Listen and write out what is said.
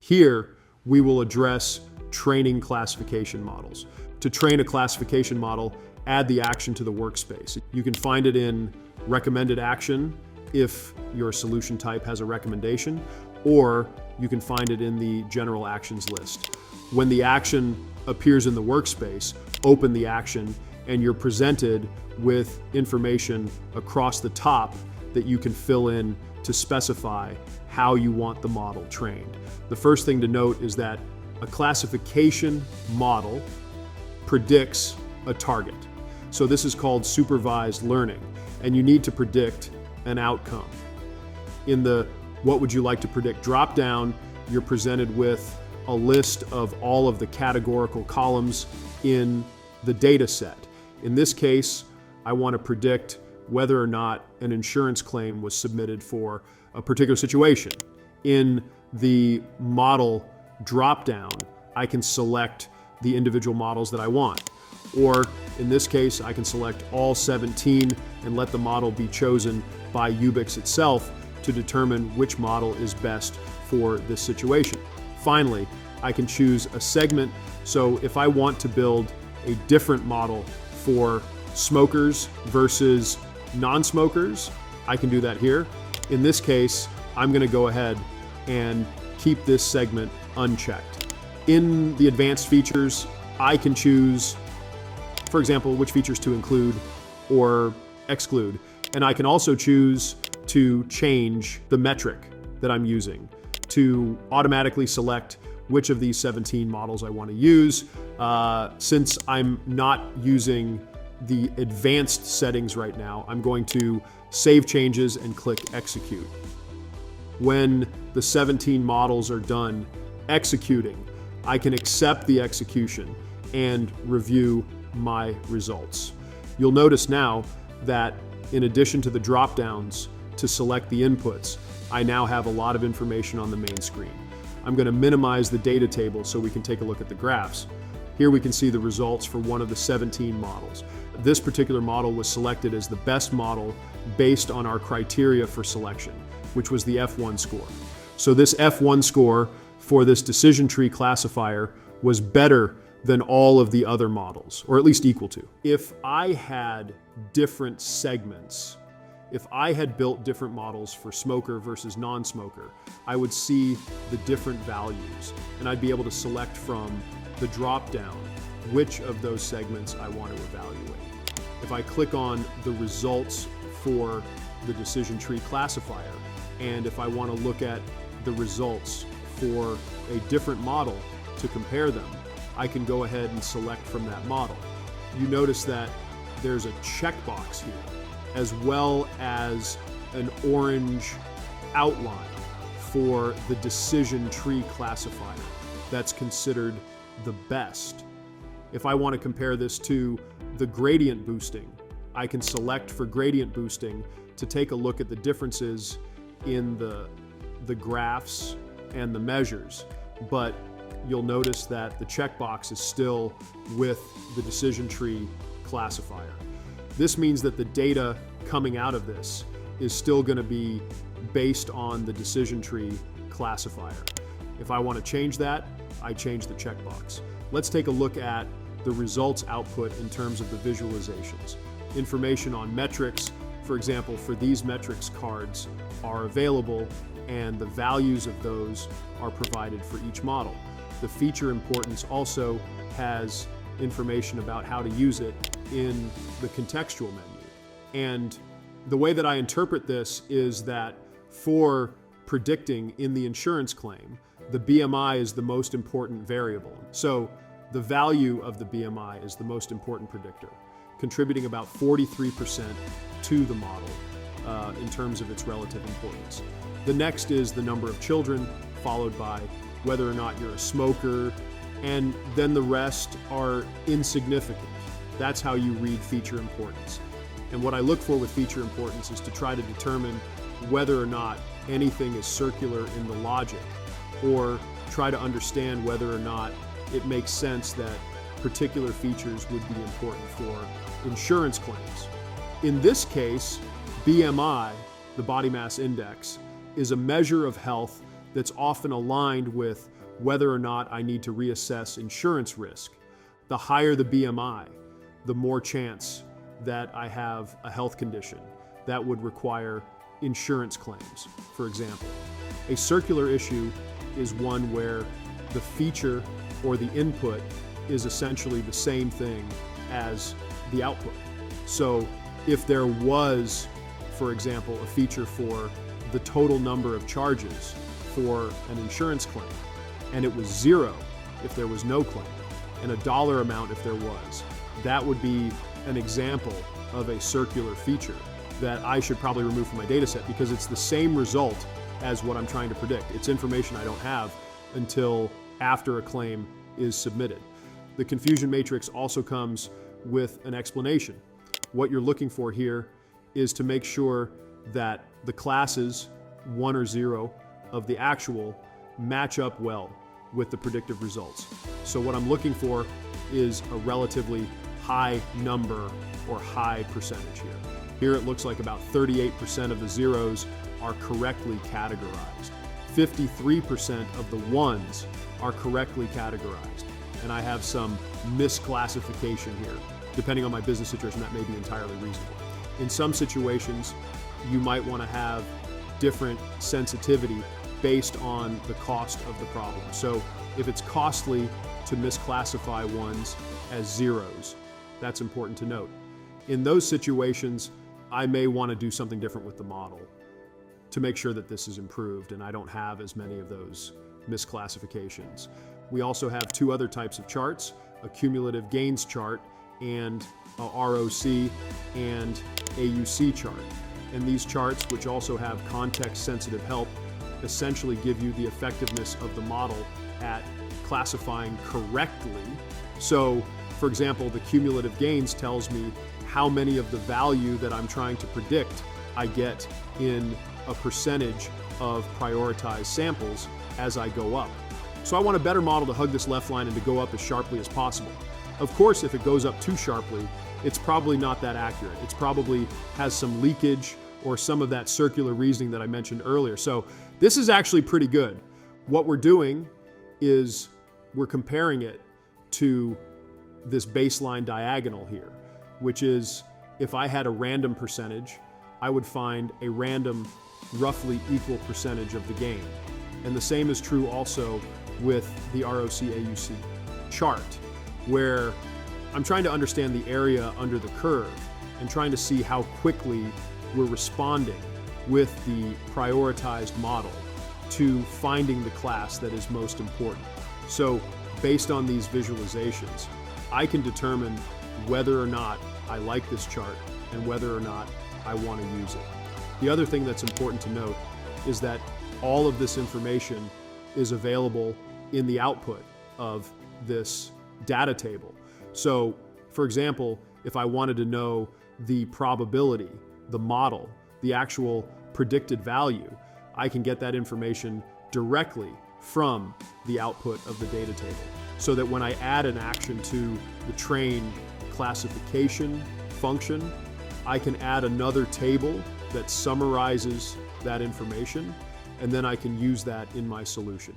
Here, we will address training classification models. To train a classification model, add the action to the workspace. You can find it in recommended action if your solution type has a recommendation, or you can find it in the general actions list. When the action appears in the workspace, open the action and you're presented with information across the top that you can fill in to specify how you want the model trained. The first thing to note is that a classification model predicts a target. So this is called supervised learning, and you need to predict an outcome. In the what would you like to predict drop down, you're presented with a list of all of the categorical columns in the data set. In this case, I want to predict whether or not an insurance claim was submitted for a particular situation. In the model drop-down, I can select the individual models that I want. Or in this case, I can select all 17 and let the model be chosen by UBIX itself to determine which model is best for this situation. Finally, I can choose a segment. So if I want to build a different model for smokers versus non-smokers, I can do that here. In this case, I'm going to go ahead and keep this segment unchecked. In the advanced features, I can choose, for example, which features to include or exclude. And I can also choose to change the metric that I'm using to automatically select which of these 17 models I want to use. Since I'm not using the advanced settings right now, I'm going to save changes and click execute. When the 17 models are done executing, I can accept the execution and review my results. You'll notice now that in addition to the drop-downs to select the inputs, I now have a lot of information on the main screen. I'm going to minimize the data table so we can take a look at the graphs. Here we can see the results for one of the 17 models. This particular model was selected as the best model based on our criteria for selection, which was the F1 score. So this F1 score for this decision tree classifier was better than all of the other models, or at least equal to. If I had different segments, if I had built different models for smoker versus non-smoker, I would see the different values, and I'd be able to select from the drop-down which of those segments I want to evaluate. If I click on the results for the decision tree classifier, and if I want to look at the results for a different model to compare them, I can go ahead and select from that model. You notice that there's a checkbox here, as well as an orange outline for the decision tree classifier that's considered the best. If I want to compare this to the gradient boosting, I can select for gradient boosting to take a look at the differences in the graphs and the measures, but you'll notice that the checkbox is still with the decision tree classifier. This means that the data coming out of this is still going to be based on the decision tree classifier. If I want to change that, I change the checkbox. Let's take a look at the results output in terms of the visualizations. Information on metrics, for example, for these metrics cards are available, and the values of those are provided for each model. The feature importance also has information about how to use it in the contextual menu. And the way that I interpret this is that for predicting in the insurance claim, the BMI is the most important variable. So the value of the BMI is the most important predictor, contributing about 43% to the model in terms of its relative importance. The next is the number of children, followed by whether or not you're a smoker, and then the rest are insignificant. That's how you read feature importance. And what I look for with feature importance is to try to determine whether or not anything is circular in the logic, or try to understand whether or not it makes sense that particular features would be important for insurance claims. In this case, BMI, the body mass index, is a measure of health that's often aligned with whether or not I need to reassess insurance risk. The higher the BMI, the more chance that I have a health condition that would require insurance claims, for example. A circular issue is one where the feature or the input is essentially the same thing as the output. So if there was, for example, a feature for the total number of charges for an insurance claim, and it was 0 if there was no claim, and a dollar amount if there was, that would be an example of a circular feature that I should probably remove from my data set, because it's the same result as what I'm trying to predict. It's information I don't have until after a claim is submitted. The confusion matrix also comes with an explanation. What you're looking for here is to make sure that the classes 1 or 0 of the actual match up well with the predictive results. So what I'm looking for is a relatively high number or high percentage here. Here it looks like about 38% of the zeros are correctly categorized. 53% of the ones are correctly categorized. And I have some misclassification here. Depending on my business situation, that may be entirely reasonable. In some situations, you might want to have different sensitivity based on the cost of the problem. So if it's costly to misclassify ones as zeros, that's important to note. In those situations, I may want to do something different with the model to make sure that this is improved and I don't have as many of those misclassifications. We also have 2 other types of charts, a cumulative gains chart and a ROC and AUC chart. And these charts, which also have context-sensitive help, essentially give you the effectiveness of the model at classifying correctly. So, for example, the cumulative gains tells me how many of the value that I'm trying to predict I get in a percentage of prioritized samples as I go up. So I want a better model to hug this left line and to go up as sharply as possible. Of course, if it goes up too sharply, it's probably not that accurate. It's probably has some leakage or some of that circular reasoning that I mentioned earlier. So this is actually pretty good. What we're doing is we're comparing it to this baseline diagonal here, which is if I had a random percentage, I would find a random roughly equal percentage of the gain. And the same is true also with the ROC-AUC chart, where I'm trying to understand the area under the curve and trying to see how quickly we're responding with the prioritized model to finding the class that is most important. So based on these visualizations, I can determine whether or not I like this chart and whether or not I want to use it. The other thing that's important to note is that all of this information is available in the output of this data table. So, for example, if I wanted to know the probability, the model, the actual predicted value, I can get that information directly from the output of the data table. So that when I add an action to the train classification function, I can add another table that summarizes that information, and then I can use that in my solution.